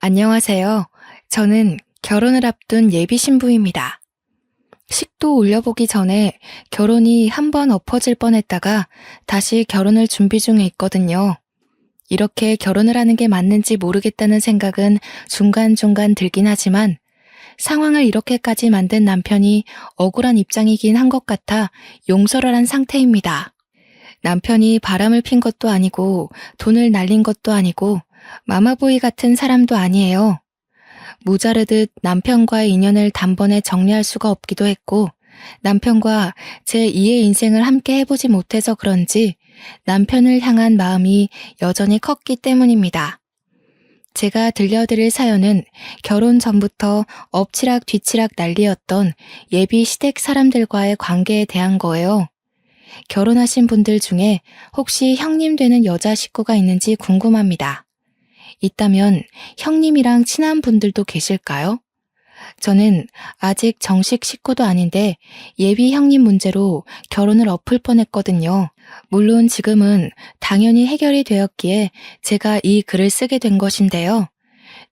안녕하세요. 저는 결혼을 앞둔 예비 신부입니다. 식도 올려보기 전에 결혼이 한 번 엎어질 뻔했다가 다시 결혼을 준비 중에 있거든요. 이렇게 결혼을 하는 게 맞는지 모르겠다는 생각은 중간중간 들긴 하지만 상황을 이렇게까지 만든 남편이 억울한 입장이긴 한 것 같아 용서를 한 상태입니다. 남편이 바람을 핀 것도 아니고 돈을 날린 것도 아니고 마마보이 같은 사람도 아니에요. 모자르듯 남편과의 인연을 단번에 정리할 수가 없기도 했고 남편과 제 2의 인생을 함께 해보지 못해서 그런지 남편을 향한 마음이 여전히 컸기 때문입니다. 제가 들려드릴 사연은 결혼 전부터 엎치락 뒤치락 난리였던 예비 시댁 사람들과의 관계에 대한 거예요. 결혼하신 분들 중에 혹시 형님 되는 여자 식구가 있는지 궁금합니다. 있다면 형님이랑 친한 분들도 계실까요? 저는 아직 정식 식구도 아닌데 예비 형님 문제로 결혼을 엎을 뻔했거든요. 물론 지금은 당연히 해결이 되었기에 제가 이 글을 쓰게 된 것인데요.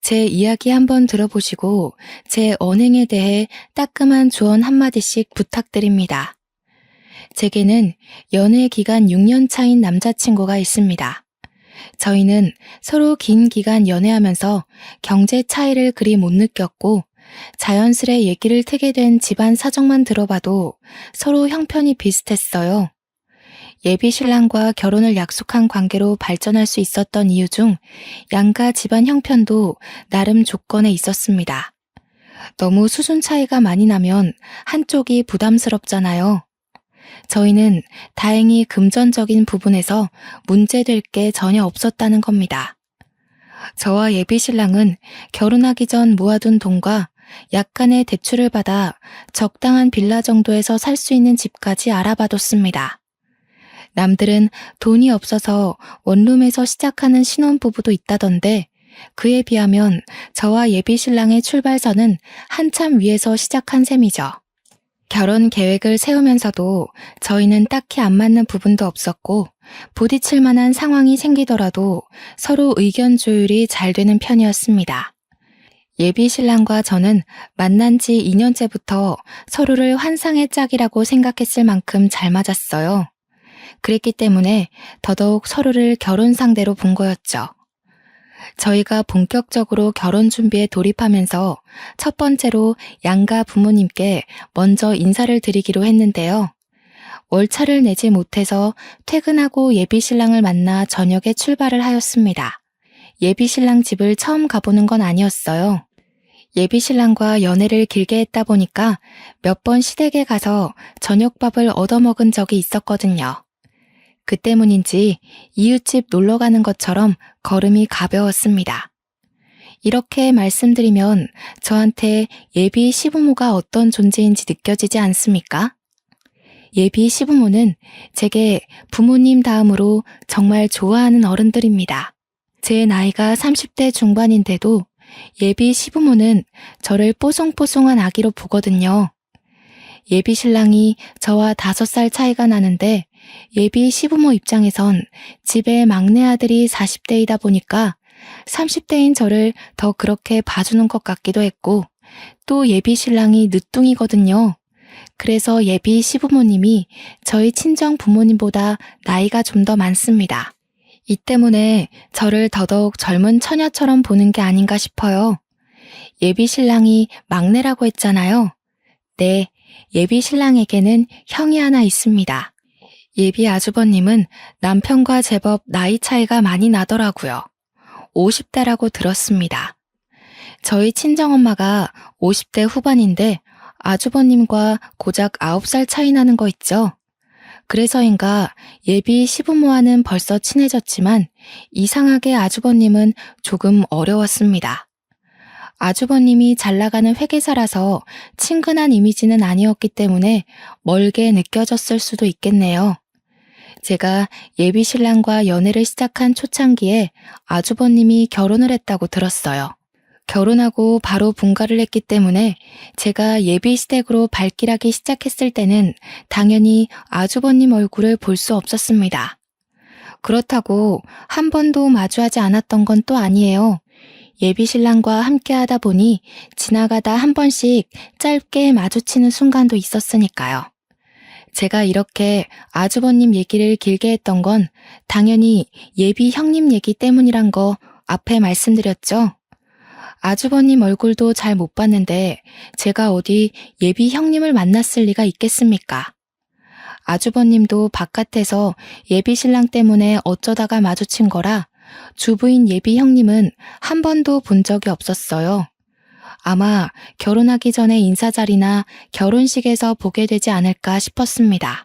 제 이야기 한번 들어보시고 제 언행에 대해 따끔한 조언 한마디씩 부탁드립니다. 제게는 연애 기간 6년 차인 남자친구가 있습니다. 저희는 서로 긴 기간 연애하면서 경제 차이를 그리 못 느꼈고 자연스레 얘기를 트게 된 집안 사정만 들어봐도 서로 형편이 비슷했어요. 예비 신랑과 결혼을 약속한 관계로 발전할 수 있었던 이유 중 양가 집안 형편도 나름 조건에 있었습니다. 너무 수준 차이가 많이 나면 한쪽이 부담스럽잖아요. 저희는 다행히 금전적인 부분에서 문제될 게 전혀 없었다는 겁니다. 저와 예비 신랑은 결혼하기 전 모아둔 돈과 약간의 대출을 받아 적당한 빌라 정도에서 살 수 있는 집까지 알아봐뒀습니다. 남들은 돈이 없어서 원룸에서 시작하는 신혼부부도 있다던데 그에 비하면 저와 예비 신랑의 출발선은 한참 위에서 시작한 셈이죠. 결혼 계획을 세우면서도 저희는 딱히 안 맞는 부분도 없었고 부딪힐 만한 상황이 생기더라도 서로 의견 조율이 잘 되는 편이었습니다. 예비 신랑과 저는 만난 지 2년째부터 서로를 환상의 짝이라고 생각했을 만큼 잘 맞았어요. 그랬기 때문에 더더욱 서로를 결혼 상대로 본 거였죠. 저희가 본격적으로 결혼 준비에 돌입하면서 첫 번째로 양가 부모님께 먼저 인사를 드리기로 했는데요. 월차를 내지 못해서 퇴근하고 예비 신랑을 만나 저녁에 출발을 하였습니다. 예비 신랑 집을 처음 가보는 건 아니었어요. 예비 신랑과 연애를 길게 했다 보니까 몇 번 시댁에 가서 저녁밥을 얻어먹은 적이 있었거든요. 그 때문인지 이웃집 놀러 가는 것처럼 걸음이 가벼웠습니다. 이렇게 말씀드리면 저한테 예비 시부모가 어떤 존재인지 느껴지지 않습니까? 예비 시부모는 제게 부모님 다음으로 정말 좋아하는 어른들입니다. 제 나이가 30대 중반인데도 예비 시부모는 저를 뽀송뽀송한 아기로 보거든요. 예비 신랑이 저와 5살 차이가 나는데 예비 시부모 입장에선 집에 막내 아들이 40대이다 보니까 30대인 저를 더 그렇게 봐주는 것 같기도 했고 또 예비 신랑이 늦둥이거든요. 그래서 예비 시부모님이 저희 친정 부모님보다 나이가 좀 더 많습니다. 이 때문에 저를 더더욱 젊은 처녀처럼 보는 게 아닌가 싶어요. 예비 신랑이 막내라고 했잖아요. 네, 예비 신랑에게는 형이 하나 있습니다. 예비 아주버님은 남편과 제법 나이 차이가 많이 나더라고요. 50대라고 들었습니다. 저희 친정엄마가 50대 후반인데 아주버님과 고작 9살 차이 나는 거 있죠. 그래서인가 예비 시부모와는 벌써 친해졌지만 이상하게 아주버님은 조금 어려웠습니다. 아주버님이 잘 나가는 회계사라서 친근한 이미지는 아니었기 때문에 멀게 느껴졌을 수도 있겠네요. 제가 예비 신랑과 연애를 시작한 초창기에 아주버님이 결혼을 했다고 들었어요. 결혼하고 바로 분가를 했기 때문에 제가 예비 시댁으로 발길하기 시작했을 때는 당연히 아주버님 얼굴을 볼 수 없었습니다. 그렇다고 한 번도 마주하지 않았던 건 또 아니에요. 예비 신랑과 함께 하다 보니 지나가다 한 번씩 짧게 마주치는 순간도 있었으니까요. 제가 이렇게 아주버님 얘기를 길게 했던 건 당연히 예비 형님 얘기 때문이란 거 앞에 말씀드렸죠. 아주버님 얼굴도 잘 못 봤는데 제가 어디 예비 형님을 만났을 리가 있겠습니까? 아주버님도 바깥에서 예비 신랑 때문에 어쩌다가 마주친 거라 주부인 예비 형님은 한 번도 본 적이 없었어요. 아마 결혼하기 전에 인사자리나 결혼식에서 보게 되지 않을까 싶었습니다.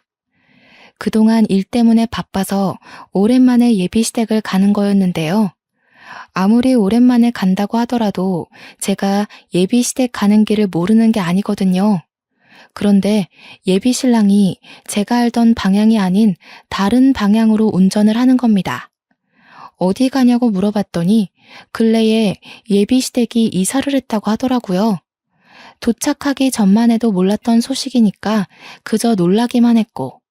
그동안 일 때문에 바빠서 오랜만에 예비 시댁을 가는 거였는데요. 아무리 오랜만에 간다고 하더라도 제가 예비 시댁 가는 길을 모르는 게 아니거든요. 그런데 예비 신랑이 제가 알던 방향이 아닌 다른 방향으로 운전을 하는 겁니다. 어디 가냐고 물어봤더니 근래에 예비 시댁이 이사를 했다고 하더라고요. 도착하기 전만 해도 몰랐던 소식이니까 그저 놀라기만 했고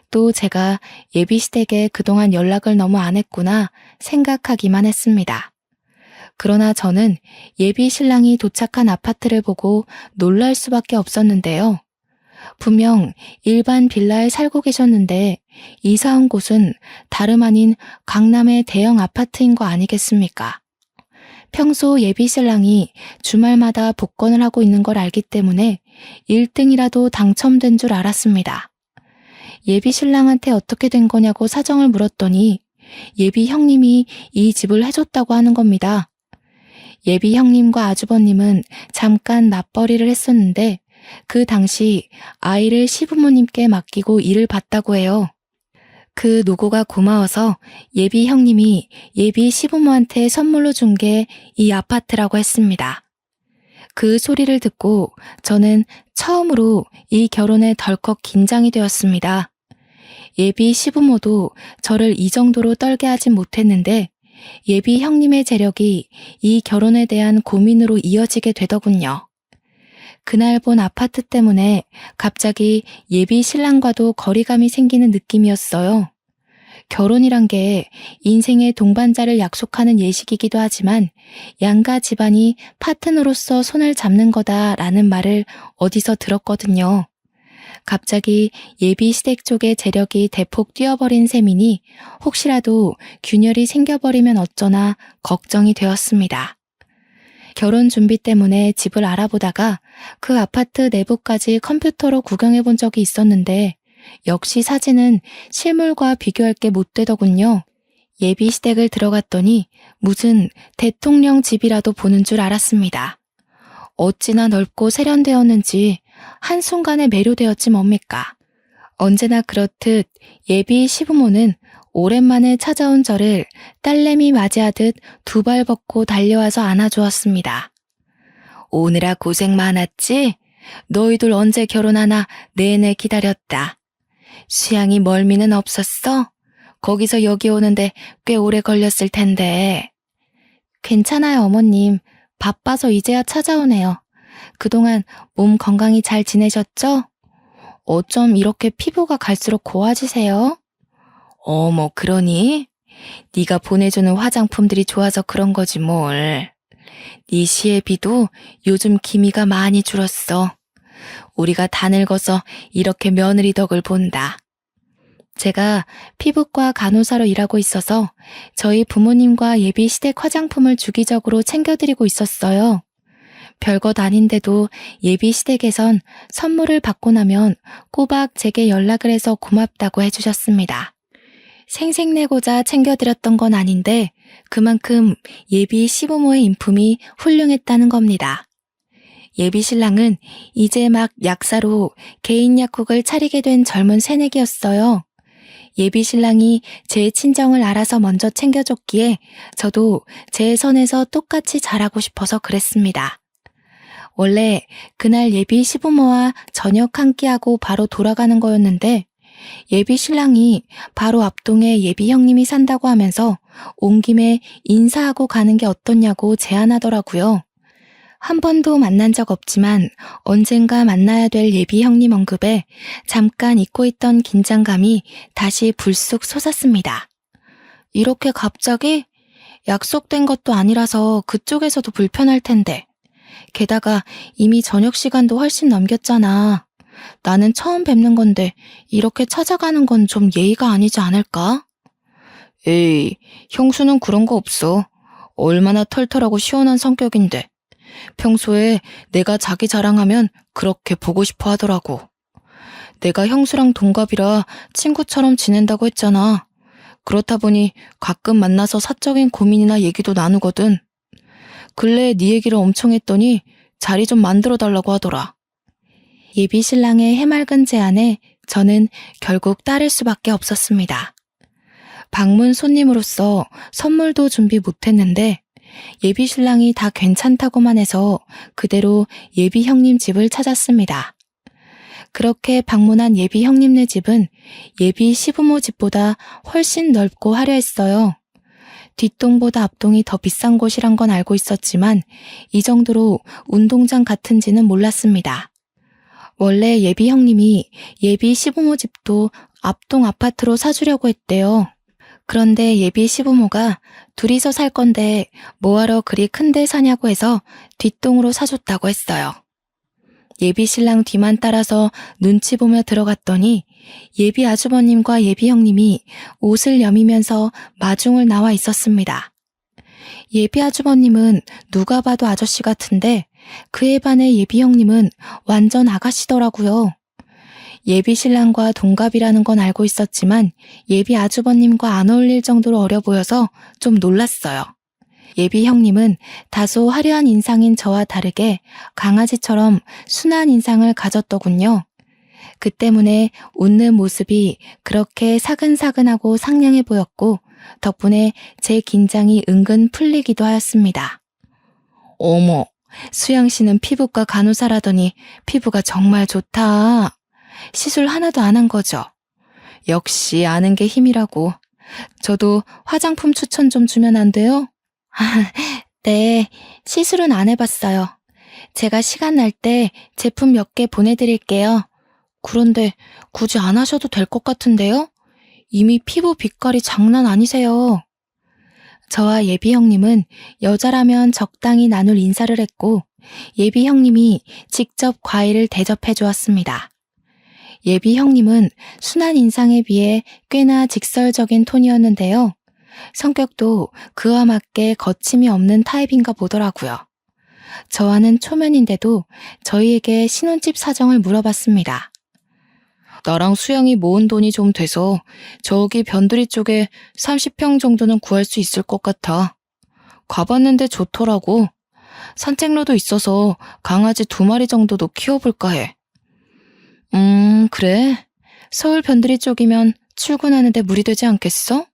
또 제가 예비 시댁에 그동안 연락을 너무 안 했구나 생각하기만 했습니다. 그러나 저는 예비 신랑이 도착한 아파트를 보고 놀랄 수밖에 없었는데요. 분명 일반 빌라에 살고 계셨는데 이사 온 곳은 다름 아닌 강남의 대형 아파트인 거 아니겠습니까? 평소 예비 신랑이 주말마다 복권을 하고 있는 걸 알기 때문에 1등이라도 당첨된 줄 알았습니다. 예비 신랑한테 어떻게 된 거냐고 사정을 물었더니 예비 형님이 이 집을 해줬다고 하는 겁니다. 예비 형님과 아주버님은 잠깐 맞벌이를 했었는데 그 당시 아이를 시부모님께 맡기고 일을 봤다고 해요. 그 노고가 고마워서 예비 형님이 예비 시부모한테 선물로 준 게 이 아파트라고 했습니다. 그 소리를 듣고 저는 처음으로 이 결혼에 덜컥 긴장이 되었습니다. 예비 시부모도 저를 이 정도로 떨게 하진 못했는데 예비 형님의 재력이 이 결혼에 대한 고민으로 이어지게 되더군요. 그날 본 아파트 때문에 갑자기 예비 신랑과도 거리감이 생기는 느낌이었어요. 결혼이란 게 인생의 동반자를 약속하는 예식이기도 하지만 양가 집안이 파트너로서 손을 잡는 거다라는 말을 어디서 들었거든요. 갑자기 예비 시댁 쪽의 재력이 대폭 뛰어버린 셈이니 혹시라도 균열이 생겨버리면 어쩌나 걱정이 되었습니다. 결혼 준비 때문에 집을 알아보다가 그 아파트 내부까지 컴퓨터로 구경해 본 적이 있었는데 역시 사진은 실물과 비교할 게 못 되더군요. 예비 시댁을 들어갔더니 무슨 대통령 집이라도 보는 줄 알았습니다. 어찌나 넓고 세련되었는지 한순간에 매료되었지 뭡니까. 언제나 그렇듯 예비 시부모는 오랜만에 찾아온 저를 딸내미 맞이하듯 두 발 벗고 달려와서 안아주었습니다. 오느라 고생 많았지? 너희들 언제 결혼하나 내내 기다렸다. 수양이 멀미는 없었어? 거기서 여기 오는데 꽤 오래 걸렸을 텐데. 괜찮아요, 어머님. 바빠서 이제야 찾아오네요. 그동안 몸 건강히 잘 지내셨죠? 어쩜 이렇게 피부가 갈수록 고와지세요? 어머, 그러니? 네가 보내주는 화장품들이 좋아서 그런 거지 뭘. 네 시애비도 요즘 기미가 많이 줄었어. 우리가 다 늙어서 이렇게 며느리 덕을 본다. 제가 피부과 간호사로 일하고 있어서 저희 부모님과 예비 시댁 화장품을 주기적으로 챙겨드리고 있었어요. 별것 아닌데도 예비 시댁에선 선물을 받고 나면 꼬박 제게 연락을 해서 고맙다고 해주셨습니다. 생색내고자 챙겨드렸던 건 아닌데 그만큼 예비 시부모의 인품이 훌륭했다는 겁니다. 예비 신랑은 이제 막 약사로 개인 약국을 차리게 된 젊은 새내기였어요. 예비 신랑이 제 친정을 알아서 먼저 챙겨줬기에 저도 제 선에서 똑같이 잘하고 싶어서 그랬습니다. 원래 그날 예비 시부모와 저녁 한 끼하고 바로 돌아가는 거였는데 예비 신랑이 바로 앞동에 예비 형님이 산다고 하면서 온 김에 인사하고 가는 게 어떻냐고 제안하더라고요. 한 번도 만난 적 없지만 언젠가 만나야 될 예비 형님 언급에 잠깐 잊고 있던 긴장감이 다시 불쑥 솟았습니다. 이렇게 갑자기? 약속된 것도 아니라서 그쪽에서도 불편할 텐데. 게다가 이미 저녁 시간도 훨씬 넘겼잖아. 나는 처음 뵙는 건데 이렇게 찾아가는 건 좀 예의가 아니지 않을까? 에이, 형수는 그런 거 없어. 얼마나 털털하고 시원한 성격인데. 평소에 내가 자기 자랑하면 그렇게 보고 싶어 하더라고. 내가 형수랑 동갑이라 친구처럼 지낸다고 했잖아. 그렇다 보니 가끔 만나서 사적인 고민이나 얘기도 나누거든. 근래에 네 얘기를 엄청 했더니 자리 좀 만들어 달라고 하더라. 예비 신랑의 해맑은 제안에 저는 결국 따를 수밖에 없었습니다. 방문 손님으로서 선물도 준비 못했는데 예비 신랑이 다 괜찮다고만 해서 그대로 예비 형님 집을 찾았습니다. 그렇게 방문한 예비 형님네 집은 예비 시부모 집보다 훨씬 넓고 화려했어요. 뒷동보다 앞동이 더 비싼 곳이란 건 알고 있었지만 이 정도로 운동장 같은지는 몰랐습니다. 원래 예비 형님이 예비 시부모 집도 앞동 아파트로 사주려고 했대요. 그런데 예비 시부모가 둘이서 살 건데 뭐하러 그리 큰데 사냐고 해서 뒷동으로 사줬다고 했어요. 예비 신랑 뒤만 따라서 눈치 보며 들어갔더니 예비 아주버님과 예비 형님이 옷을 여미면서 마중을 나와 있었습니다. 예비 아주버님은 누가 봐도 아저씨 같은데 그에 반해 예비 형님은 완전 아가씨더라고요. 예비 신랑과 동갑이라는 건 알고 있었지만 예비 아주버님과 안 어울릴 정도로 어려 보여서 좀 놀랐어요. 예비 형님은 다소 화려한 인상인 저와 다르게 강아지처럼 순한 인상을 가졌더군요. 그 때문에 웃는 모습이 그렇게 사근사근하고 상냥해 보였고 덕분에 제 긴장이 은근 풀리기도 하였습니다. 어머, 수양 씨는 피부과 간호사라더니 피부가 정말 좋다. 시술 하나도 안 한 거죠? 역시 아는 게 힘이라고. 저도 화장품 추천 좀 주면 안 돼요? 네, 시술은 안 해봤어요. 제가 시간 날 때 제품 몇 개 보내드릴게요. 그런데 굳이 안 하셔도 될 것 같은데요? 이미 피부 빛깔이 장난 아니세요. 저와 예비 형님은 여자라면 적당히 나눌 인사를 했고 예비 형님이 직접 과일을 대접해 주었습니다. 예비 형님은 순한 인상에 비해 꽤나 직설적인 톤이었는데요. 성격도 그와 맞게 거침이 없는 타입인가 보더라고요. 저와는 초면인데도 저희에게 신혼집 사정을 물어봤습니다. 나랑 수양이 모은 돈이 좀 돼서 저기 변두리 쪽에 30평 정도는 구할 수 있을 것 같아. 가봤는데 좋더라고. 산책로도 있어서 강아지 2마리 정도도 키워볼까 해. 그래? 서울 변두리 쪽이면 출근하는데 무리되지 않겠어?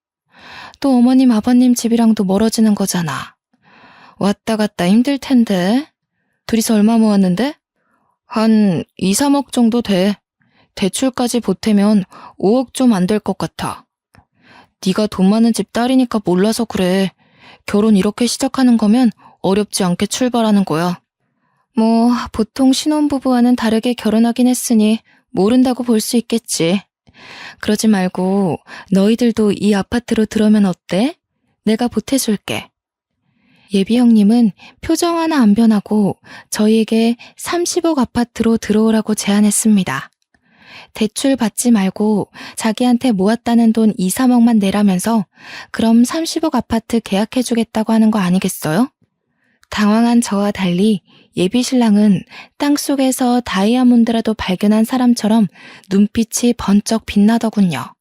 또 어머님 아버님 집이랑도 멀어지는 거잖아. 왔다 갔다 힘들 텐데. 둘이서 얼마 모았는데? 한 2, 3억 정도 돼. 대출까지 보태면 5억 좀 안 될 것 같아. 네가 돈 많은 집 딸이니까 몰라서 그래. 결혼 이렇게 시작하는 거면 어렵지 않게 출발하는 거야. 뭐 보통 신혼부부와는 다르게 결혼하긴 했으니 모른다고 볼 수 있겠지. 그러지 말고 너희들도 이 아파트로 들어오면 어때? 내가 보태줄게. 예비 형님은 표정 하나 안 변하고 저희에게 30억 아파트로 들어오라고 제안했습니다. 대출 받지 말고 자기한테 모았다는 돈 2, 3억만 내라면서 그럼 30억 아파트 계약해주겠다고 하는 거 아니겠어요? 당황한 저와 달리 예비 신랑은 땅속에서 다이아몬드라도 발견한 사람처럼 눈빛이 번쩍 빛나더군요.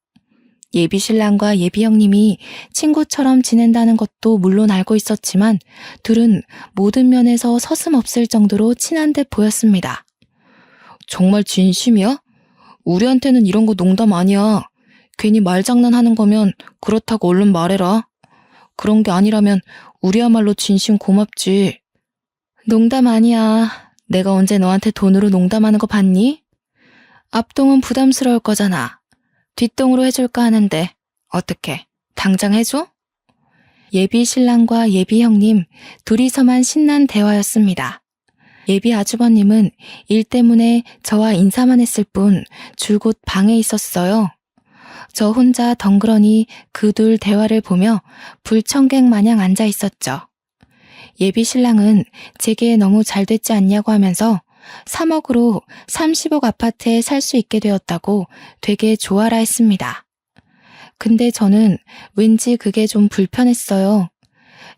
예비 신랑과 예비 형님이 친구처럼 지낸다는 것도 물론 알고 있었지만 둘은 모든 면에서 서슴없을 정도로 친한 듯 보였습니다. 정말 진심이야? 우리한테는 이런 거 농담 아니야. 괜히 말장난하는 거면 그렇다고 얼른 말해라. 그런 게 아니라면 우리야말로 진심 고맙지. 농담 아니야. 내가 언제 너한테 돈으로 농담하는 거 봤니? 앞동은 부담스러울 거잖아. 뒷동으로 해줄까 하는데 어떻게? 당장 해줘? 예비 신랑과 예비 형님 둘이서만 신난 대화였습니다. 예비 아주버님은 일 때문에 저와 인사만 했을 뿐 줄곧 방에 있었어요. 저 혼자 덩그러니 그 둘 대화를 보며 불청객 마냥 앉아 있었죠. 예비 신랑은 제게 너무 잘 됐지 않냐고 하면서 3억으로 30억 아파트에 살 수 있게 되었다고 되게 좋아라 했습니다. 근데 저는 왠지 그게 좀 불편했어요.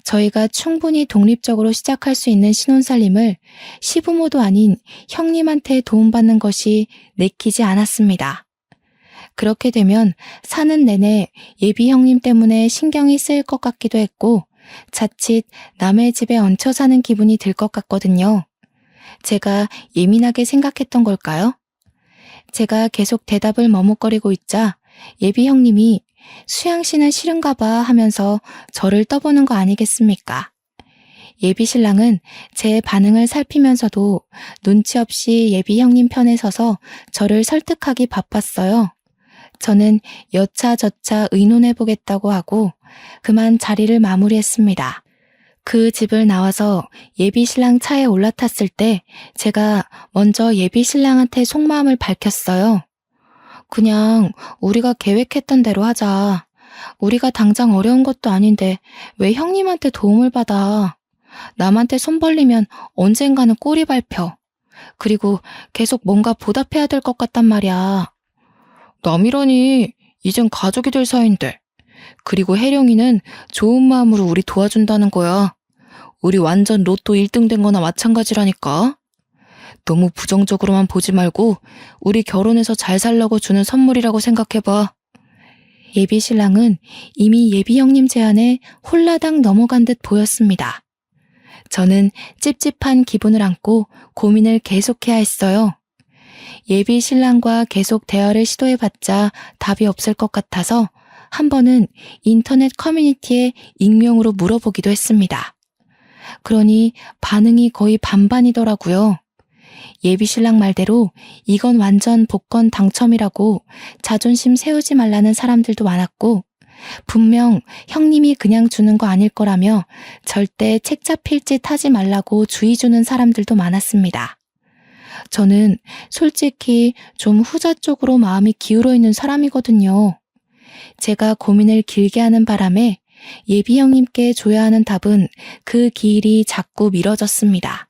저희가 충분히 독립적으로 시작할 수 있는 신혼살림을 시부모도 아닌 형님한테 도움받는 것이 내키지 않았습니다. 그렇게 되면 사는 내내 예비 형님 때문에 신경이 쓰일 것 같기도 했고 자칫 남의 집에 얹혀 사는 기분이 들 것 같거든요. 제가 예민하게 생각했던 걸까요? 제가 계속 대답을 머뭇거리고 있자 예비 형님이 수양 씨는 싫은가 봐 하면서 저를 떠보는 거 아니겠습니까? 예비 신랑은 제 반응을 살피면서도 눈치 없이 예비 형님 편에 서서 저를 설득하기 바빴어요. 저는 여차저차 의논해보겠다고 하고 그만 자리를 마무리했습니다. 그 집을 나와서 예비 신랑 차에 올라탔을 때 제가 먼저 예비 신랑한테 속마음을 밝혔어요. 그냥 우리가 계획했던 대로 하자. 우리가 당장 어려운 것도 아닌데 왜 형님한테 도움을 받아. 남한테 손 벌리면 언젠가는 꼬리 밟혀. 그리고 계속 뭔가 보답해야 될 것 같단 말이야. 남이라니 이젠 가족이 될 사이인데. 그리고 혜령이는 좋은 마음으로 우리 도와준다는 거야. 우리 완전 로또 1등 된 거나 마찬가지라니까. 너무 부정적으로만 보지 말고 우리 결혼해서 잘 살려고 주는 선물이라고 생각해봐. 예비 신랑은 이미 예비 형님 제안에 홀라당 넘어간 듯 보였습니다. 저는 찝찝한 기분을 안고 고민을 계속해야 했어요. 예비 신랑과 계속 대화를 시도해봤자 답이 없을 것 같아서 한 번은 인터넷 커뮤니티에 익명으로 물어보기도 했습니다. 그러니 반응이 거의 반반이더라고요. 예비 신랑 말대로 이건 완전 복권 당첨이라고 자존심 세우지 말라는 사람들도 많았고 분명 형님이 그냥 주는 거 아닐 거라며 절대 책 잡힐 짓 하지 말라고 주의 주는 사람들도 많았습니다. 저는 솔직히 좀 후자 쪽으로 마음이 기울어 있는 사람이거든요. 제가 고민을 길게 하는 바람에 예비 형님께 줘야 하는 답은 그 길이 자꾸 미뤄졌습니다.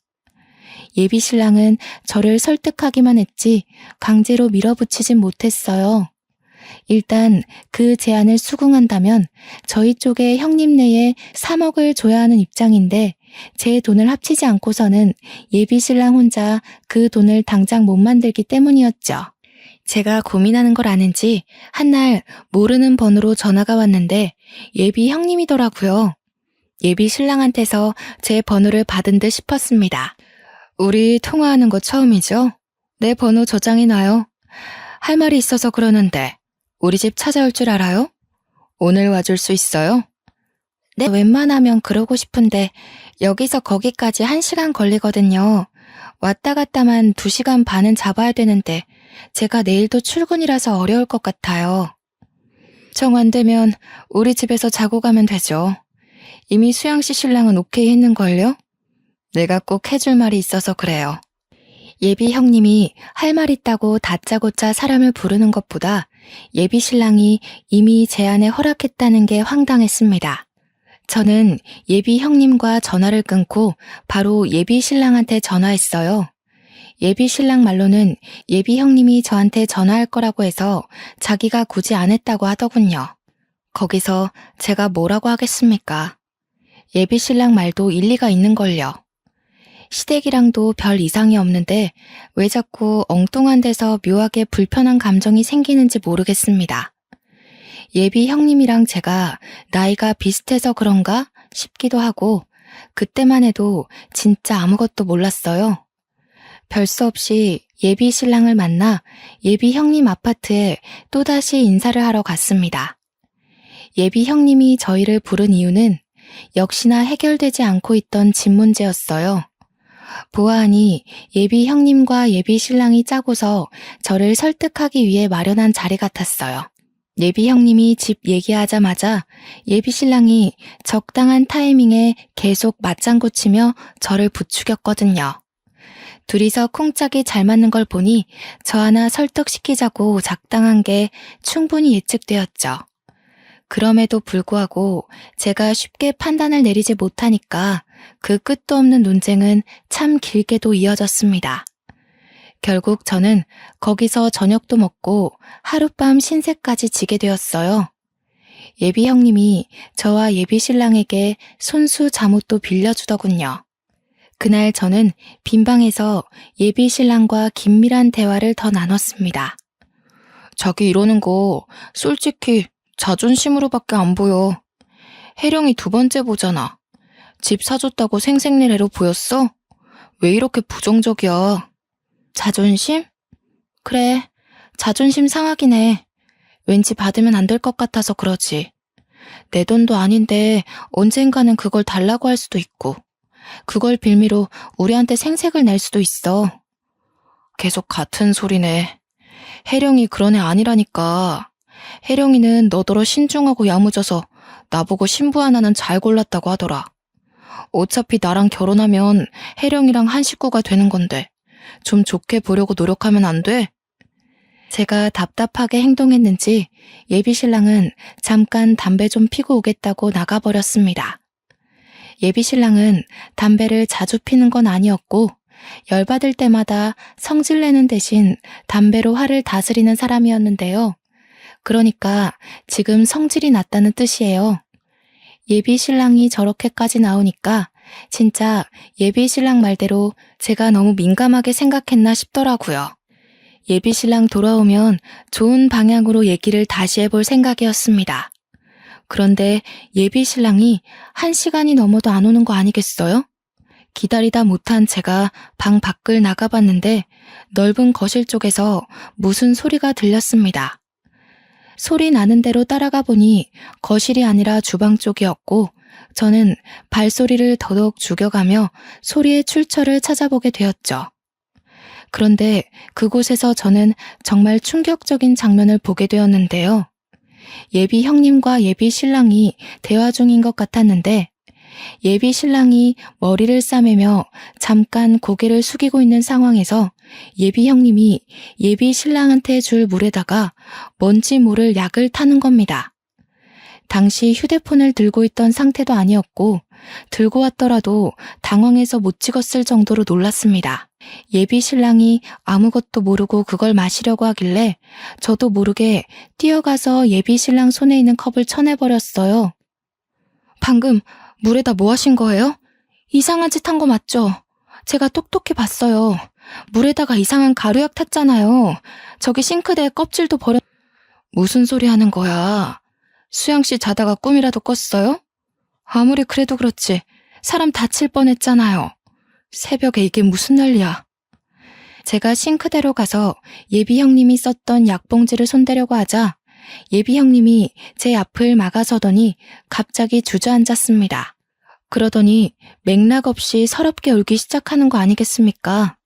예비 신랑은 저를 설득하기만 했지 강제로 밀어붙이진 못했어요. 일단 그 제안을 수긍한다면 저희 쪽에 형님 내에 3억을 줘야 하는 입장인데 제 돈을 합치지 않고서는 예비 신랑 혼자 그 돈을 당장 못 만들기 때문이었죠. 제가 고민하는 걸 아는지 한날 모르는 번호로 전화가 왔는데 예비 형님이더라고요. 예비 신랑한테서 제 번호를 받은 듯 싶었습니다. 우리 통화하는 거 처음이죠? 내 번호 저장해놔요. 할 말이 있어서 그러는데 우리 집 찾아올 줄 알아요? 오늘 와줄 수 있어요? 네, 웬만하면 그러고 싶은데 여기서 거기까지 1시간 걸리거든요. 왔다 갔다만 2시간 반은 잡아야 되는데 제가 내일도 출근이라서 어려울 것 같아요. 정 안 되면 우리 집에서 자고 가면 되죠. 이미 수양씨 신랑은 오케이 했는걸요? 내가 꼭 해줄 말이 있어서 그래요. 예비 형님이 할 말 있다고 다짜고짜 사람을 부르는 것보다 예비 신랑이 이미 제안에 허락했다는 게 황당했습니다. 저는 예비 형님과 전화를 끊고 바로 예비 신랑한테 전화했어요. 예비 신랑 말로는 예비 형님이 저한테 전화할 거라고 해서 자기가 굳이 안 했다고 하더군요. 거기서 제가 뭐라고 하겠습니까? 예비 신랑 말도 일리가 있는걸요. 시댁이랑도 별 이상이 없는데 왜 자꾸 엉뚱한 데서 묘하게 불편한 감정이 생기는지 모르겠습니다. 예비 형님이랑 제가 나이가 비슷해서 그런가 싶기도 하고 그때만 해도 진짜 아무것도 몰랐어요. 별 수 없이 예비 신랑을 만나 예비 형님 아파트에 또다시 인사를 하러 갔습니다. 예비 형님이 저희를 부른 이유는 역시나 해결되지 않고 있던 집 문제였어요. 보아하니 예비 형님과 예비 신랑이 짜고서 저를 설득하기 위해 마련한 자리 같았어요. 예비 형님이 집 얘기하자마자 예비 신랑이 적당한 타이밍에 계속 맞장구 치며 저를 부추겼거든요. 둘이서 콩짝이 잘 맞는 걸 보니 저 하나 설득시키자고 작당한 게 충분히 예측되었죠. 그럼에도 불구하고 제가 쉽게 판단을 내리지 못하니까 그 끝도 없는 논쟁은 참 길게도 이어졌습니다. 결국 저는 거기서 저녁도 먹고 하룻밤 신세까지 지게 되었어요. 예비 형님이 저와 예비 신랑에게 손수 잠옷도 빌려주더군요. 그날 저는 빈방에서 예비 신랑과 긴밀한 대화를 더 나눴습니다. 자기 이러는 거 솔직히 자존심으로밖에 안 보여. 혜령이 두 번째 보잖아. 집 사줬다고 생색내래로 보였어? 왜 이렇게 부정적이야? 자존심? 그래, 자존심 상하긴 해. 왠지 받으면 안 될 것 같아서 그러지. 내 돈도 아닌데 언젠가는 그걸 달라고 할 수도 있고, 그걸 빌미로 우리한테 생색을 낼 수도 있어. 계속 같은 소리네. 혜령이 그런 애 아니라니까. 혜령이는 너더러 신중하고 야무져서 나보고 신부 하나는 잘 골랐다고 하더라. 어차피 나랑 결혼하면 혜령이랑 한 식구가 되는 건데 좀 좋게 보려고 노력하면 안 돼? 제가 답답하게 행동했는지 예비 신랑은 잠깐 담배 좀 피고 오겠다고 나가버렸습니다. 예비 신랑은 담배를 자주 피는 건 아니었고 열받을 때마다 성질내는 대신 담배로 화를 다스리는 사람이었는데요. 그러니까 지금 성질이 났다는 뜻이에요. 예비 신랑이 저렇게까지 나오니까 진짜 예비 신랑 말대로 제가 너무 민감하게 생각했나 싶더라고요. 예비 신랑 돌아오면 좋은 방향으로 얘기를 다시 해볼 생각이었습니다. 그런데 예비 신랑이 1시간이 넘어도 안 오는 거 아니겠어요? 기다리다 못한 제가 방 밖을 나가봤는데 넓은 거실 쪽에서 무슨 소리가 들렸습니다. 소리 나는 대로 따라가 보니 거실이 아니라 주방 쪽이었고 저는 발소리를 더더욱 죽여가며 소리의 출처를 찾아보게 되었죠. 그런데 그곳에서 저는 정말 충격적인 장면을 보게 되었는데요. 예비 형님과 예비 신랑이 대화 중인 것 같았는데 예비 신랑이 머리를 싸매며 잠깐 고개를 숙이고 있는 상황에서 예비 형님이 예비 신랑한테 줄 물에다가 뭔지 모를 약을 타는 겁니다. 당시 휴대폰을 들고 있던 상태도 아니었고 들고 왔더라도 당황해서 못 찍었을 정도로 놀랐습니다. 예비 신랑이 아무것도 모르고 그걸 마시려고 하길래 저도 모르게 뛰어가서 예비 신랑 손에 있는 컵을 쳐내버렸어요. 방금 물에다 뭐 하신 거예요? 이상한 짓 한 거 맞죠? 제가 똑똑히 봤어요. 물에다가 이상한 가루약 탔잖아요. 저기 싱크대에 껍질도 버렸... 무슨 소리 하는 거야? 수양씨 자다가 꿈이라도 꿨어요? 아무리 그래도 그렇지 사람 다칠 뻔했잖아요. 새벽에 이게 무슨 난리야. 제가 싱크대로 가서 예비 형님이 썼던 약봉지를 손대려고 하자 예비 형님이 제 앞을 막아서더니 갑자기 주저앉았습니다. 그러더니 맥락 없이 서럽게 울기 시작하는 거 아니겠습니까?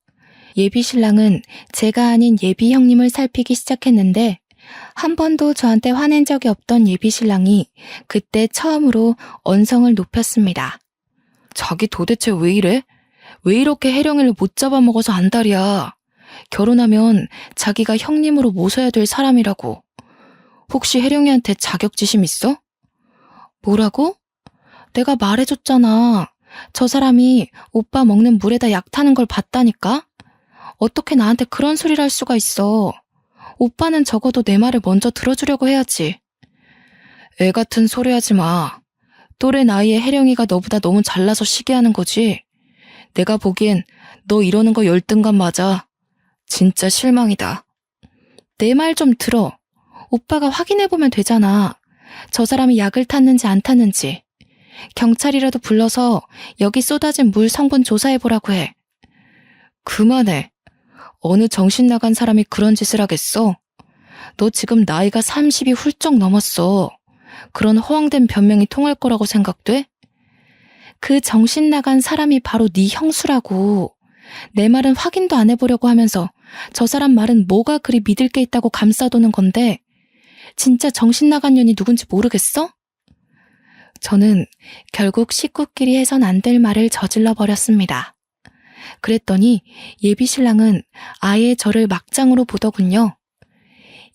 예비 신랑은 제가 아닌 예비 형님을 살피기 시작했는데 한 번도 저한테 화낸 적이 없던 예비 신랑이 그때 처음으로 언성을 높였습니다. 자기 도대체 왜 이래? 왜 이렇게 혜령이를 못 잡아먹어서 안달이야? 결혼하면 자기가 형님으로 모셔야 될 사람이라고. 혹시 혜령이한테 자격지심 있어? 뭐라고? 내가 말해줬잖아. 저 사람이 오빠 먹는 물에다 약 타는 걸 봤다니까? 어떻게 나한테 그런 소리를 할 수가 있어. 오빠는 적어도 내 말을 먼저 들어주려고 해야지. 애 같은 소리 하지 마. 또래 나이에 혜령이가 너보다 너무 잘나서 시기하는 거지. 내가 보기엔 너 이러는 거 열등감 맞아. 진짜 실망이다. 내 말 좀 들어. 오빠가 확인해보면 되잖아. 저 사람이 약을 탔는지 안 탔는지. 경찰이라도 불러서 여기 쏟아진 물 성분 조사해보라고 해. 그만해. 어느 정신 나간 사람이 그런 짓을 하겠어? 너 지금 나이가 30이 훌쩍 넘었어. 그런 허황된 변명이 통할 거라고 생각돼? 그 정신 나간 사람이 바로 네 형수라고. 내 말은 확인도 안 해보려고 하면서 저 사람 말은 뭐가 그리 믿을 게 있다고 감싸도는 건데 진짜 정신 나간 년이 누군지 모르겠어? 저는 결국 식구끼리 해선 안 될 말을 저질러 버렸습니다. 그랬더니 예비 신랑은 아예 저를 막장으로 보더군요.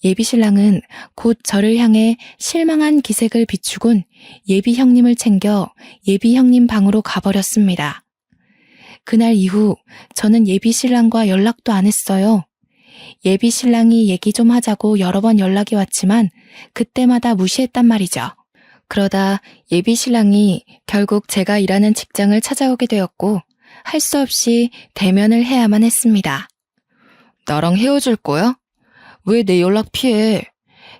예비 신랑은 곧 저를 향해 실망한 기색을 비추곤 예비 형님을 챙겨 예비 형님 방으로 가버렸습니다. 그날 이후 저는 예비 신랑과 연락도 안 했어요. 예비 신랑이 얘기 좀 하자고 여러 번 연락이 왔지만 그때마다 무시했단 말이죠. 그러다 예비 신랑이 결국 제가 일하는 직장을 찾아오게 되었고 할 수 없이 대면을 해야만 했습니다. 나랑 헤어질 거야? 왜 내 연락 피해?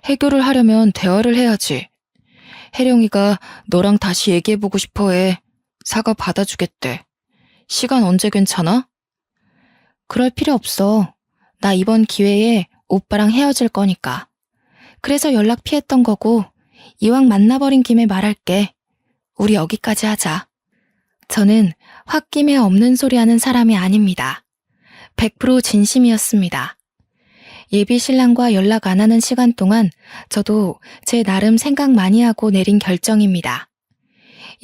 해결을 하려면 대화를 해야지. 혜령이가 너랑 다시 얘기해보고 싶어 해. 사과 받아주겠대. 시간 언제 괜찮아? 그럴 필요 없어. 나 이번 기회에 오빠랑 헤어질 거니까. 그래서 연락 피했던 거고 이왕 만나버린 김에 말할게. 우리 여기까지 하자. 저는 홧김에 없는 소리 하는 사람이 아닙니다. 100% 진심이었습니다. 예비 신랑과 연락 안 하는 시간 동안 저도 제 나름 생각 많이 하고 내린 결정입니다.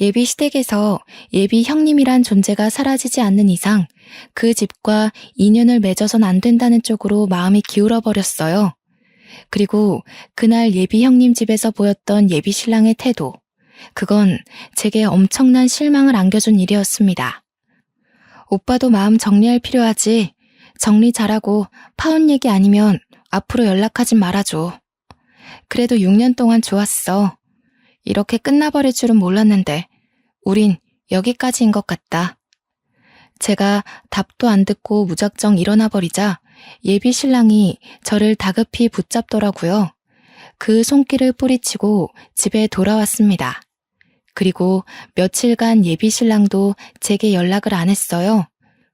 예비 시댁에서 예비 형님이란 존재가 사라지지 않는 이상 그 집과 인연을 맺어선 안 된다는 쪽으로 마음이 기울어 버렸어요. 그리고 그날 예비 형님 집에서 보였던 예비 신랑의 태도, 그건 제게 엄청난 실망을 안겨준 일이었습니다. 오빠도 마음 정리할 필요하지. 정리 잘하고 파혼 얘기 아니면 앞으로 연락하지 말아줘. 그래도 6년 동안 좋았어. 이렇게 끝나버릴 줄은 몰랐는데 우린 여기까지인 것 같다. 제가 답도 안 듣고 무작정 일어나 버리자 예비 신랑이 저를 다급히 붙잡더라고요. 그 손길을 뿌리치고 집에 돌아왔습니다. 그리고 며칠간 예비 신랑도 제게 연락을 안 했어요.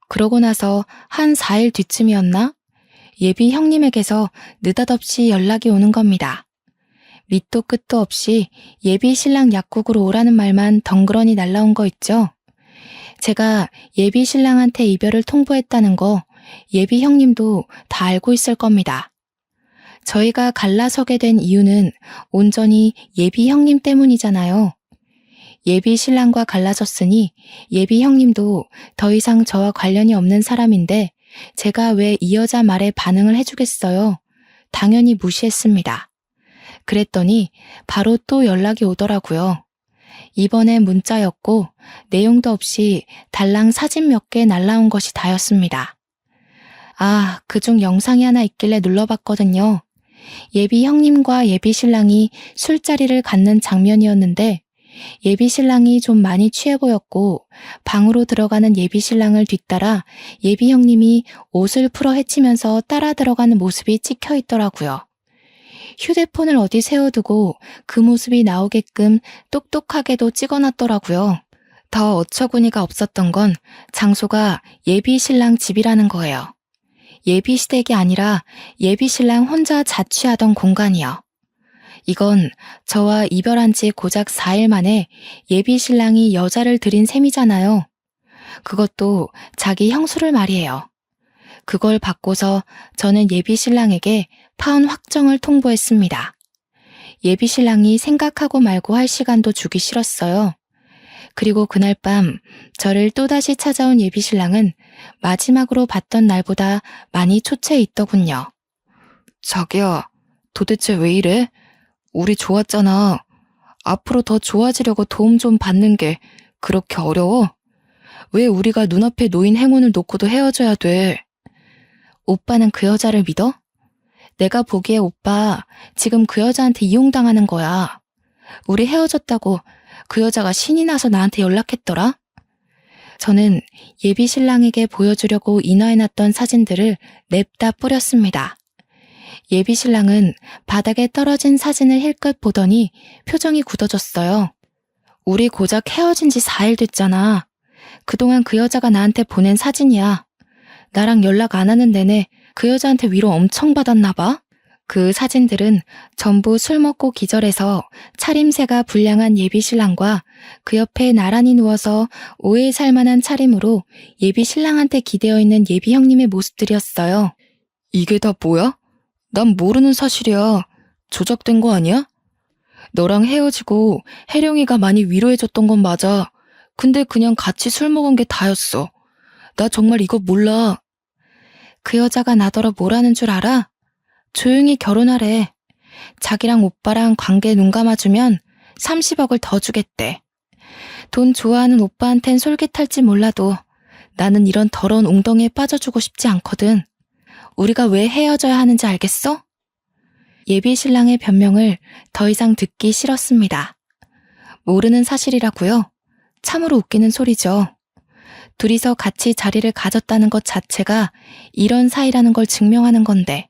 그러고 나서 한 4일 뒤쯤이었나? 예비 형님에게서 느닷없이 연락이 오는 겁니다. 밑도 끝도 없이 예비 신랑 약국으로 오라는 말만 덩그러니 날라온 거 있죠? 제가 예비 신랑한테 이별을 통보했다는 거 예비 형님도 다 알고 있을 겁니다. 저희가 갈라서게 된 이유는 온전히 예비 형님 때문이잖아요. 예비 신랑과 갈라졌으니 예비 형님도 더 이상 저와 관련이 없는 사람인데 제가 왜 이 여자 말에 반응을 해주겠어요? 당연히 무시했습니다. 그랬더니 바로 또 연락이 오더라고요. 이번엔 문자였고 내용도 없이 달랑 사진 몇 개 날라온 것이 다였습니다. 아, 그중 영상이 하나 있길래 눌러봤거든요. 예비 형님과 예비 신랑이 술자리를 갖는 장면이었는데 예비 신랑이 좀 많이 취해 보였고 방으로 들어가는 예비 신랑을 뒤따라 예비 형님이 옷을 풀어 헤치면서 따라 들어가는 모습이 찍혀 있더라고요. 휴대폰을 어디 세워두고 그 모습이 나오게끔 똑똑하게도 찍어놨더라고요. 더 어처구니가 없었던 건 장소가 예비 신랑 집이라는 거예요. 예비 시댁이 아니라 예비 신랑 혼자 자취하던 공간이요. 이건 저와 이별한 지 고작 4일 만에 예비 신랑이 여자를 들인 셈이잖아요. 그것도 자기 형수를 말이에요. 그걸 받고서 저는 예비 신랑에게 파혼 확정을 통보했습니다. 예비 신랑이 생각하고 말고 할 시간도 주기 싫었어요. 그리고 그날 밤 저를 또다시 찾아온 예비 신랑은 마지막으로 봤던 날보다 많이 초췌해 있더군요. 자기야, 도대체 왜 이래? 우리 좋았잖아. 앞으로 더 좋아지려고 도움 좀 받는 게 그렇게 어려워? 왜 우리가 눈앞에 놓인 행운을 놓고도 헤어져야 돼? 오빠는 그 여자를 믿어? 내가 보기에 오빠 지금 그 여자한테 이용당하는 거야. 우리 헤어졌다고 그 여자가 신이 나서 나한테 연락했더라? 저는 예비 신랑에게 보여주려고 인화해놨던 사진들을 냅다 뿌렸습니다. 예비 신랑은 바닥에 떨어진 사진을 힐끗 보더니 표정이 굳어졌어요. 우리 고작 헤어진 지 4일 됐잖아. 그동안 그 여자가 나한테 보낸 사진이야. 나랑 연락 안 하는 내내 그 여자한테 위로 엄청 받았나 봐. 그 사진들은 전부 술 먹고 기절해서 차림새가 불량한 예비 신랑과 그 옆에 나란히 누워서 오해 살만한 차림으로 예비 신랑한테 기대어 있는 예비 형님의 모습들이었어요. 이게 다 뭐야? 난 모르는 사실이야. 조작된 거 아니야? 너랑 헤어지고 혜령이가 많이 위로해줬던 건 맞아. 근데 그냥 같이 술 먹은 게 다였어. 나 정말 이거 몰라. 그 여자가 나더러 뭐라는 줄 알아? 조용히 결혼하래. 자기랑 오빠랑 관계 눈 감아주면 30억을 더 주겠대. 돈 좋아하는 오빠한텐 솔깃할지 몰라도 나는 이런 더러운 웅덩이에 빠져주고 싶지 않거든. 우리가 왜 헤어져야 하는지 알겠어? 예비 신랑의 변명을 더 이상 듣기 싫었습니다. 모르는 사실이라고요? 참으로 웃기는 소리죠. 둘이서 같이 자리를 가졌다는 것 자체가 이런 사이라는 걸 증명하는 건데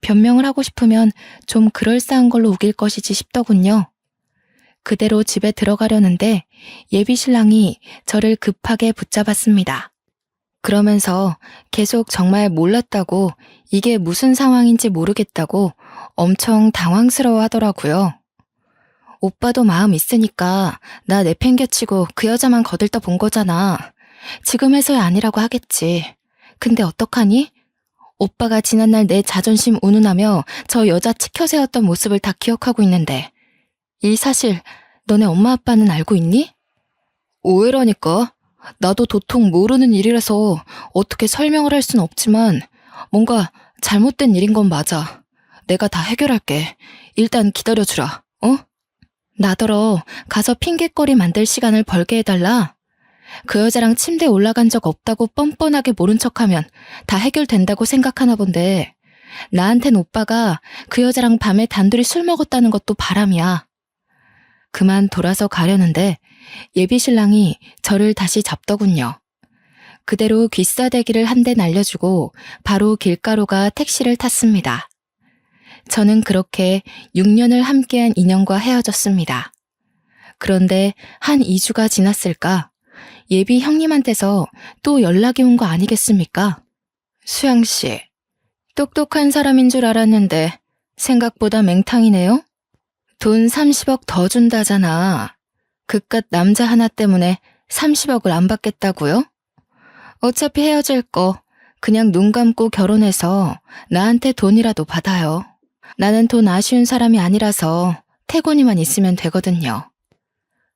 변명을 하고 싶으면 좀 그럴싸한 걸로 우길 것이지 싶더군요. 그대로 집에 들어가려는데 예비 신랑이 저를 급하게 붙잡았습니다. 그러면서 계속 정말 몰랐다고 이게 무슨 상황인지 모르겠다고 엄청 당황스러워 하더라고요. 오빠도 마음 있으니까 나 내팽개치고 그 여자만 거들떠 본 거잖아. 지금에서야 아니라고 하겠지. 근데 어떡하니? 오빠가 지난날 내 자존심 운운하며 저 여자 치켜세웠던 모습을 다 기억하고 있는데 이 사실 너네 엄마 아빠는 알고 있니? 오해라니까. 나도 도통 모르는 일이라서 어떻게 설명을 할 순 없지만 뭔가 잘못된 일인 건 맞아. 내가 다 해결할게. 일단 기다려주라. 어? 나더러 가서 핑곗거리 만들 시간을 벌게 해달라. 그 여자랑 침대에 올라간 적 없다고 뻔뻔하게 모른 척하면 다 해결된다고 생각하나 본데 나한텐 오빠가 그 여자랑 밤에 단둘이 술 먹었다는 것도 바람이야. 그만 돌아서 가려는데 예비 신랑이 저를 다시 잡더군요. 그대로 귀싸대기를 한 대 날려주고 바로 길가로가 택시를 탔습니다. 저는 그렇게 6년을 함께한 인연과 헤어졌습니다. 그런데 한 2주가 지났을까 예비 형님한테서 또 연락이 온 거 아니겠습니까? 수양 씨, 똑똑한 사람인 줄 알았는데 생각보다 맹탕이네요? 돈 30억 더 준다잖아. 그깟 남자 하나 때문에 30억을 안 받겠다고요? 어차피 헤어질 거 그냥 눈 감고 결혼해서 나한테 돈이라도 받아요. 나는 돈 아쉬운 사람이 아니라서 태곤이만 있으면 되거든요.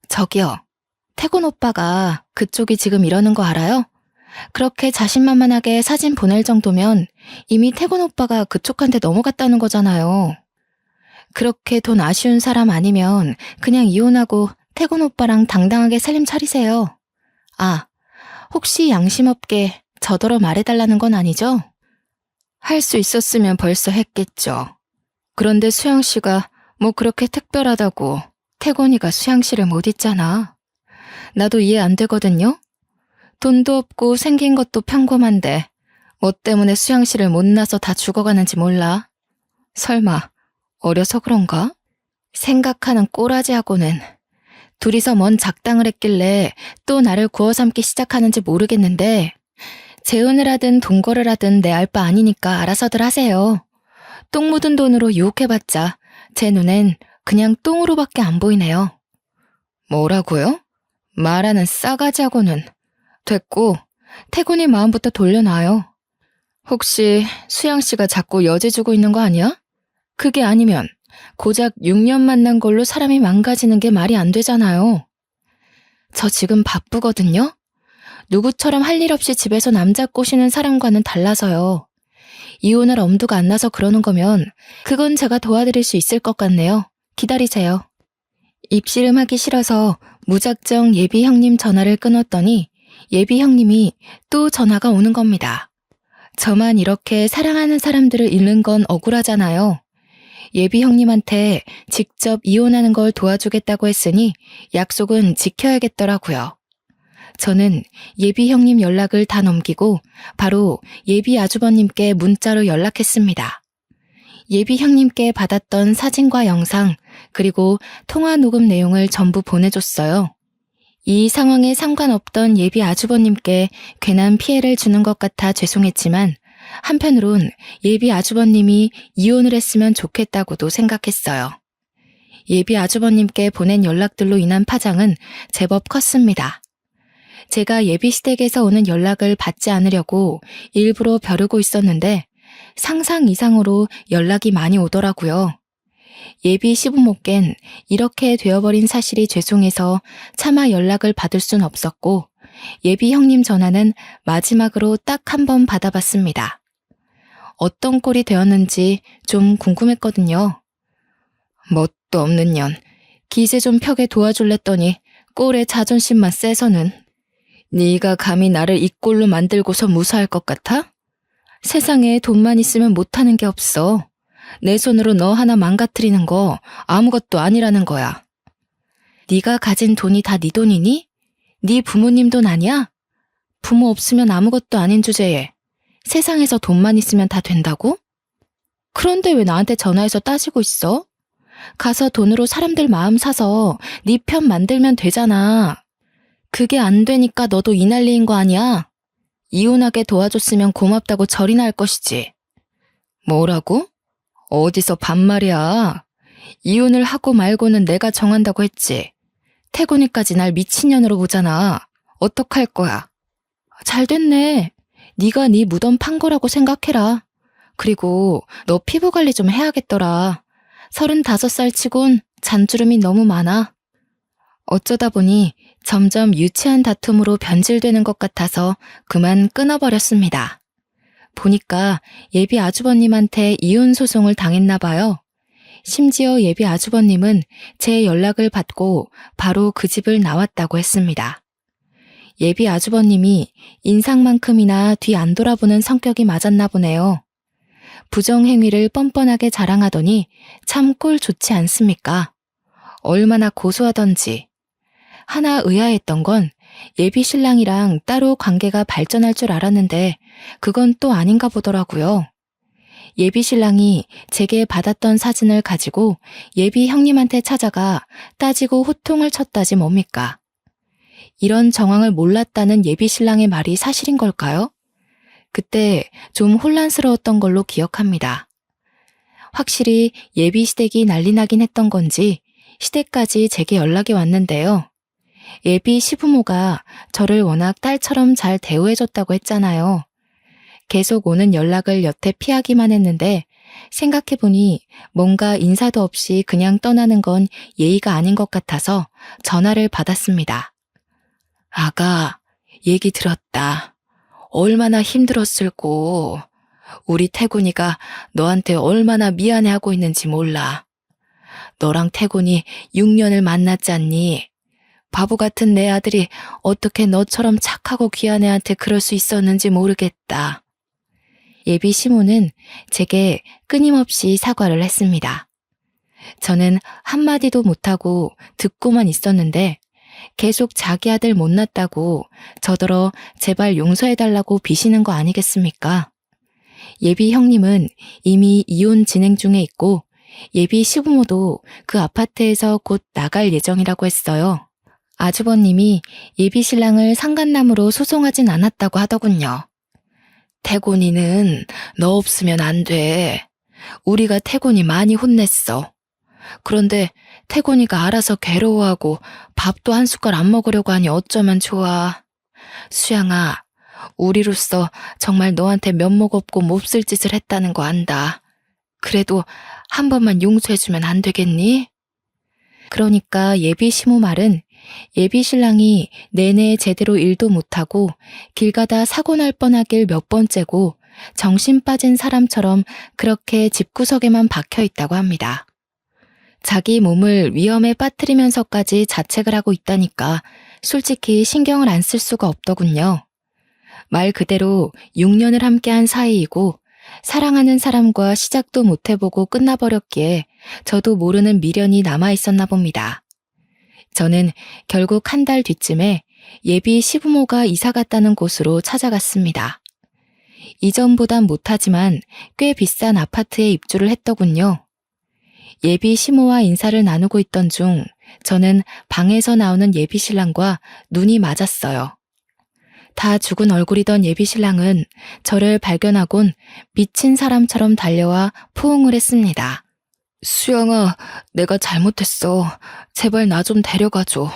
저기요, 태곤 오빠가 그쪽이 지금 이러는 거 알아요? 그렇게 자신만만하게 사진 보낼 정도면 이미 태곤 오빠가 그쪽한테 넘어갔다는 거잖아요. 그렇게 돈 아쉬운 사람 아니면 그냥 이혼하고 태곤 오빠랑 당당하게 살림 차리세요. 아, 혹시 양심 없게 저더러 말해달라는 건 아니죠? 할 수 있었으면 벌써 했겠죠. 그런데 수양 씨가 뭐 그렇게 특별하다고 태곤이가 수양 씨를 못 잊잖아. 나도 이해 안 되거든요. 돈도 없고 생긴 것도 평범한데 뭐 때문에 수양 씨를 못 나서 다 죽어가는지 몰라. 설마 어려서 그런가? 생각하는 꼬라지하고는 둘이서 뭔 작당을 했길래 또 나를 구워 삶기 시작하는지 모르겠는데 재혼을 하든 동거를 하든 내 알 바 아니니까 알아서들 하세요. 똥 묻은 돈으로 유혹해봤자 제 눈엔 그냥 똥으로밖에 안 보이네요. 뭐라고요? 말하는 싸가지하고는. 됐고 태곤이 마음부터 돌려놔요. 혹시 수양 씨가 자꾸 여지 주고 있는 거 아니야? 그게 아니면 고작 6년 만난 걸로 사람이 망가지는 게 말이 안 되잖아요. 저 지금 바쁘거든요. 누구처럼 할 일 없이 집에서 남자 꼬시는 사람과는 달라서요. 이혼할 엄두가 안 나서 그러는 거면 그건 제가 도와드릴 수 있을 것 같네요. 기다리세요. 입씨름하기 싫어서 무작정 예비 형님 전화를 끊었더니 예비 형님이 또 전화가 오는 겁니다. 저만 이렇게 사랑하는 사람들을 잃는 건 억울하잖아요. 예비 형님한테 직접 이혼하는 걸 도와주겠다고 했으니 약속은 지켜야겠더라고요. 저는 예비 형님 연락을 다 넘기고 바로 예비 아주버님께 문자로 연락했습니다. 예비 형님께 받았던 사진과 영상 그리고 통화 녹음 내용을 전부 보내줬어요. 이 상황에 상관없던 예비 아주버님께 괜한 피해를 주는 것 같아 죄송했지만 한편으론 예비 아주버님이 이혼을 했으면 좋겠다고도 생각했어요. 예비 아주버님께 보낸 연락들로 인한 파장은 제법 컸습니다. 제가 예비 시댁에서 오는 연락을 받지 않으려고 일부러 벼르고 있었는데 상상 이상으로 연락이 많이 오더라고요. 예비 시부모께는 이렇게 되어버린 사실이 죄송해서 차마 연락을 받을 순 없었고 예비 형님 전화는 마지막으로 딱 한 번 받아봤습니다. 어떤 꼴이 되었는지 좀 궁금했거든요. 뭣도 없는 년, 기세 좀 펴게 도와줄랬더니 꼴에 자존심만 세서는. 네가 감히 나를 이 꼴로 만들고서 무사할 것 같아? 세상에 돈만 있으면 못하는 게 없어. 내 손으로 너 하나 망가뜨리는 거 아무것도 아니라는 거야. 네가 가진 돈이 다 네 돈이니? 네 부모님 돈 아니야? 부모 없으면 아무것도 아닌 주제에 세상에서 돈만 있으면 다 된다고? 그런데 왜 나한테 전화해서 따지고 있어? 가서 돈으로 사람들 마음 사서 네 편 만들면 되잖아. 그게 안 되니까 너도 이 난리인 거 아니야? 이혼하게 도와줬으면 고맙다고 절이나 할 것이지. 뭐라고? 어디서 반말이야. 이혼을 하고 말고는 내가 정한다고 했지. 태곤이까지 날 미친년으로 보잖아. 어떡할 거야? 잘 됐네. 네가 네 무덤 판 거라고 생각해라. 그리고 너 피부 관리 좀 해야겠더라. 35살 치곤 잔주름이 너무 많아. 어쩌다 보니 점점 유치한 다툼으로 변질되는 것 같아서 그만 끊어버렸습니다. 보니까 예비 아주버님한테 이혼 소송을 당했나 봐요. 심지어 예비 아주버님은 제 연락을 받고 바로 그 집을 나왔다고 했습니다. 예비 아주버님이 인상만큼이나 뒤 안 돌아보는 성격이 맞았나 보네요. 부정행위를 뻔뻔하게 자랑하더니 참 꼴 좋지 않습니까? 얼마나 고소하던지. 하나 의아했던 건 예비 신랑이랑 따로 관계가 발전할 줄 알았는데 그건 또 아닌가 보더라고요. 예비 신랑이 제게 받았던 사진을 가지고 예비 형님한테 찾아가 따지고 호통을 쳤다지 뭡니까? 이런 정황을 몰랐다는 예비 신랑의 말이 사실인 걸까요? 그때 좀 혼란스러웠던 걸로 기억합니다. 확실히 예비 시댁이 난리 나긴 했던 건지 시댁까지 제게 연락이 왔는데요. 예비 시부모가 저를 워낙 딸처럼 잘 대우해줬다고 했잖아요. 계속 오는 연락을 여태 피하기만 했는데 생각해보니 뭔가 인사도 없이 그냥 떠나는 건 예의가 아닌 것 같아서 전화를 받았습니다. 아가, 얘기 들었다. 얼마나 힘들었을꼬. 우리 태군이가 너한테 얼마나 미안해하고 있는지 몰라. 너랑 태군이 6년을 만났잖니. 바보 같은 내 아들이 어떻게 너처럼 착하고 귀한 애한테 그럴 수 있었는지 모르겠다. 예비 시모는 제게 끊임없이 사과를 했습니다. 저는 한마디도 못하고 듣고만 있었는데 계속 자기 아들 못났다고 저더러 제발 용서해달라고 비시는 거 아니겠습니까? 예비 형님은 이미 이혼 진행 중에 있고 예비 시부모도 그 아파트에서 곧 나갈 예정이라고 했어요. 아주버님이 예비 신랑을 상간남으로 소송하진 않았다고 하더군요. 태곤이는 너 없으면 안 돼. 우리가 태곤이 많이 혼냈어. 그런데 태곤이가 알아서 괴로워하고 밥도 한 숟갈 안 먹으려고 하니 어쩌면 좋아. 수양아, 우리로서 정말 너한테 면목 없고 몹쓸 짓을 했다는 거 안다. 그래도 한 번만 용서해주면 안 되겠니? 그러니까 예비 시모 말은 예비 신랑이 내내 제대로 일도 못하고 길 가다 사고 날 뻔하길 몇 번째고 정신 빠진 사람처럼 그렇게 집구석에만 박혀 있다고 합니다. 자기 몸을 위험에 빠뜨리면서까지 자책을 하고 있다니까 솔직히 신경을 안 쓸 수가 없더군요. 말 그대로 6년을 함께한 사이이고 사랑하는 사람과 시작도 못 해보고 끝나버렸기에 저도 모르는 미련이 남아있었나 봅니다. 저는 결국 한 달 뒤쯤에 예비 시부모가 이사 갔다는 곳으로 찾아갔습니다. 이전보단 못하지만 꽤 비싼 아파트에 입주를 했더군요. 예비 시모와 인사를 나누고 있던 중 저는 방에서 나오는 예비 신랑과 눈이 맞았어요. 다 죽은 얼굴이던 예비 신랑은 저를 발견하곤 미친 사람처럼 달려와 포옹을 했습니다. 수영아, 내가 잘못했어. 제발 나 좀 데려가줘.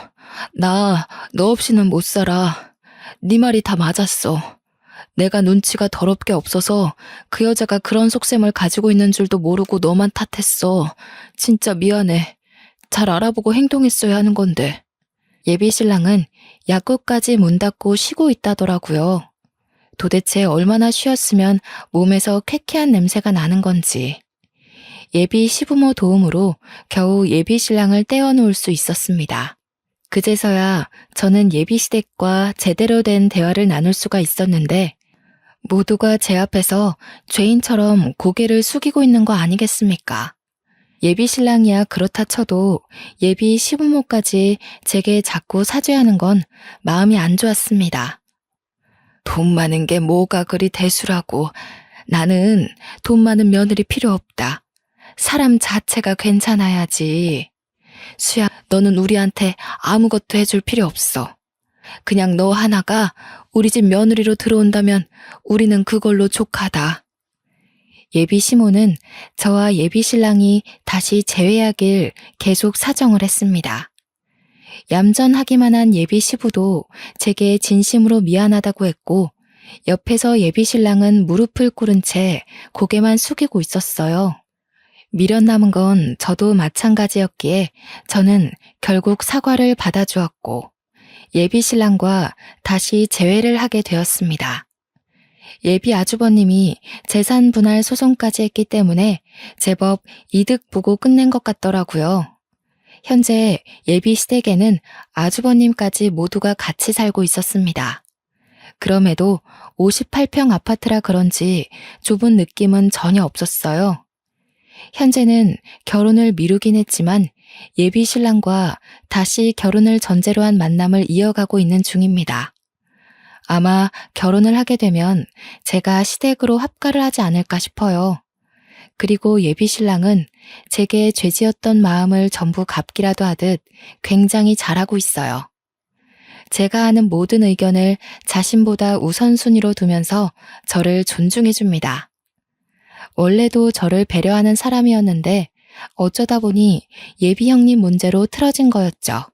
나 너 없이는 못 살아. 네 말이 다 맞았어. 내가 눈치가 더럽게 없어서 그 여자가 그런 속셈을 가지고 있는 줄도 모르고 너만 탓했어. 진짜 미안해. 잘 알아보고 행동했어야 하는 건데. 예비 신랑은 약국까지 문 닫고 쉬고 있다더라고요. 도대체 얼마나 쉬었으면 몸에서 쾌쾌한 냄새가 나는 건지. 예비 시부모 도움으로 겨우 예비 신랑을 떼어놓을 수 있었습니다. 그제서야 저는 예비 시댁과 제대로 된 대화를 나눌 수가 있었는데 모두가 제 앞에서 죄인처럼 고개를 숙이고 있는 거 아니겠습니까? 예비 신랑이야 그렇다 쳐도 예비 시부모까지 제게 자꾸 사죄하는 건 마음이 안 좋았습니다. 돈 많은 게 뭐가 그리 대수라고. 나는 돈 많은 며느리 필요 없다. 사람 자체가 괜찮아야지. 수야, 너는 우리한테 아무것도 해줄 필요 없어. 그냥 너 하나가 우리 집 며느리로 들어온다면 우리는 그걸로 족하다. 예비 시모는 저와 예비 신랑이 다시 재회하길 계속 사정을 했습니다. 얌전하기만 한 예비 시부도 제게 진심으로 미안하다고 했고 옆에서 예비 신랑은 무릎을 꿇은 채 고개만 숙이고 있었어요. 미련 남은 건 저도 마찬가지였기에 저는 결국 사과를 받아주었고 예비 신랑과 다시 재회를 하게 되었습니다. 예비 아주버님이 재산 분할 소송까지 했기 때문에 제법 이득 보고 끝낸 것 같더라고요. 현재 예비 시댁에는 아주버님까지 모두가 같이 살고 있었습니다. 그럼에도 58평 아파트라 그런지 좁은 느낌은 전혀 없었어요. 현재는 결혼을 미루긴 했지만 예비 신랑과 다시 결혼을 전제로 한 만남을 이어가고 있는 중입니다. 아마 결혼을 하게 되면 제가 시댁으로 합가를 하지 않을까 싶어요. 그리고 예비 신랑은 제게 죄지었던 마음을 전부 갚기라도 하듯 굉장히 잘하고 있어요. 제가 하는 모든 의견을 자신보다 우선순위로 두면서 저를 존중해 줍니다. 원래도 저를 배려하는 사람이었는데 어쩌다 보니 예비 형님 문제로 틀어진 거였죠.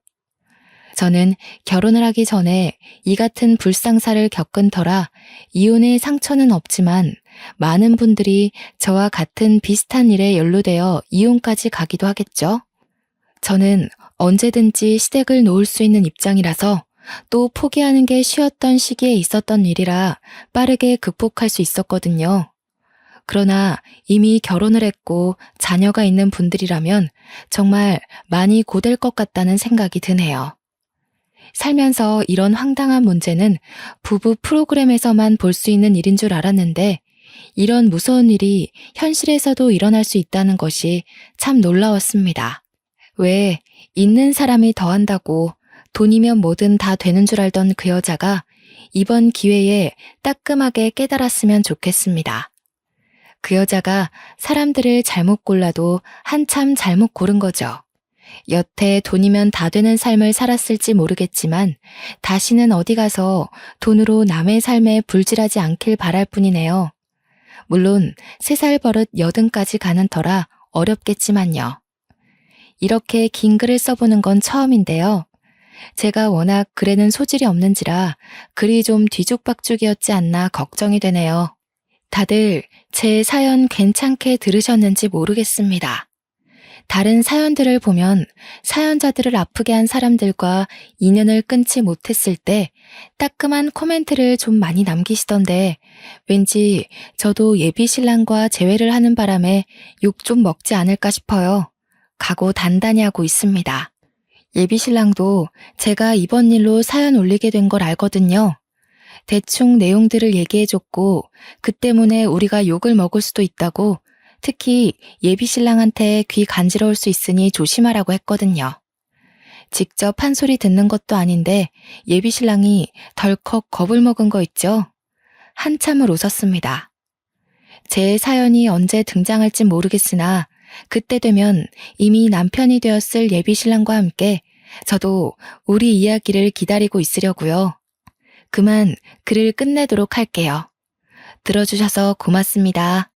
저는 결혼을 하기 전에 이 같은 불상사를 겪은 터라 이혼의 상처는 없지만 많은 분들이 저와 같은 비슷한 일에 연루되어 이혼까지 가기도 하겠죠. 저는 언제든지 시댁을 놓을 수 있는 입장이라서 또 포기하는 게 쉬웠던 시기에 있었던 일이라 빠르게 극복할 수 있었거든요. 그러나 이미 결혼을 했고 자녀가 있는 분들이라면 정말 많이 고될 것 같다는 생각이 드네요. 살면서 이런 황당한 문제는 부부 프로그램에서만 볼 수 있는 일인 줄 알았는데 이런 무서운 일이 현실에서도 일어날 수 있다는 것이 참 놀라웠습니다. 왜 있는 사람이 더 한다고 돈이면 뭐든 다 되는 줄 알던 그 여자가 이번 기회에 따끔하게 깨달았으면 좋겠습니다. 그 여자가 사람들을 잘못 골라도 한참 잘못 고른 거죠. 여태 돈이면 다 되는 삶을 살았을지 모르겠지만 다시는 어디 가서 돈으로 남의 삶에 불질하지 않길 바랄 뿐이네요. 물론 3살 버릇 80까지 가는 터라 어렵겠지만요. 이렇게 긴 글을 써보는 건 처음인데요. 제가 워낙 글에는 소질이 없는지라 글이 좀 뒤죽박죽이었지 않나 걱정이 되네요. 다들 제 사연 괜찮게 들으셨는지 모르겠습니다. 다른 사연들을 보면 사연자들을 아프게 한 사람들과 인연을 끊지 못했을 때 따끔한 코멘트를 좀 많이 남기시던데 왠지 저도 예비 신랑과 재회를 하는 바람에 욕 좀 먹지 않을까 싶어요. 각오 단단히 하고 있습니다. 예비 신랑도 제가 이번 일로 사연 올리게 된 걸 알거든요. 대충 내용들을 얘기해줬고 그 때문에 우리가 욕을 먹을 수도 있다고 특히 예비 신랑한테 귀 간지러울 수 있으니 조심하라고 했거든요. 직접 한 소리 듣는 것도 아닌데 예비 신랑이 덜컥 겁을 먹은 거 있죠? 한참을 웃었습니다. 제 사연이 언제 등장할진 모르겠으나 그때 되면 이미 남편이 되었을 예비 신랑과 함께 저도 우리 이야기를 기다리고 있으려고요. 그만 글을 끝내도록 할게요. 들어주셔서 고맙습니다.